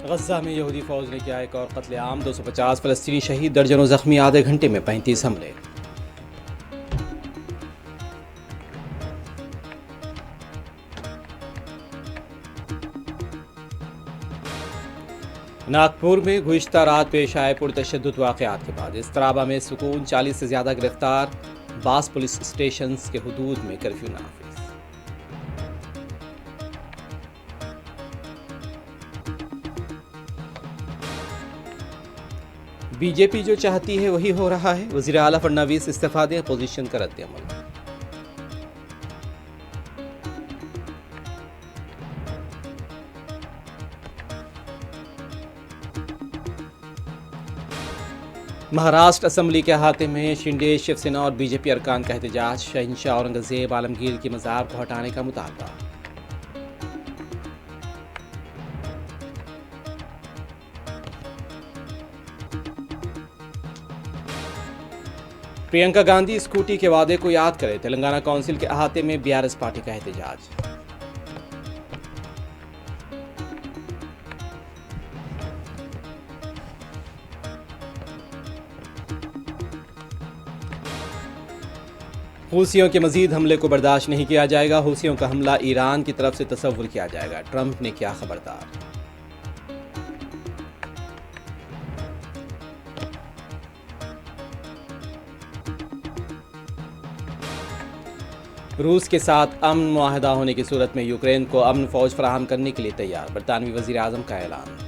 गज़ा में यहूदी फ़ौज ने किया एक और कत्लेआम, 250 फ़लस्तीनी शहीद, दर्जनों ज़ख्मी, आधे घंटे में 35 हमले। नागपुर में गुज़िश्ता रात पेश आए पुरतशद्दुद वाक़यात के बाद इस्तराबा में सुकून, 40 से ज़्यादा गिरफ्तार, 22 पुलिस स्टेशन के हुदूद में कर्फ्यू नाफिज। बीजेपी जो चाहती है वही हो रहा है, वज़ीर आला फडणवीस इस्तीफा दें, अपोजिशन का रद्द-ए-अमल। महाराष्ट्र असेंबली के अहाते में शिंदे, शिवसेना और बीजेपी अरकान का एहतजाज, शहंशाह औरंगजेब आलमगीर की मज़ार को हटाने का मुतालबा। प्रियंका गांधी स्कूटी के वादे को याद करें, तेलंगाना काउंसिल के अहाते में बीआरएस पार्टी का एहतजाज। हूसियों के मजीद हमले को बर्दाश्त नहीं किया जाएगा, हूसियों का हमला ईरान की तरफ से तसव्वुर किया जाएगा, ट्रंप ने किया खबरदार। रूस के साथ अमन मुआहदा होने की सूरत में यूक्रेन को अमन फौज फराहम करने के लिए तैयार, बरतानवी वज़ीर आज़म का ऐलान।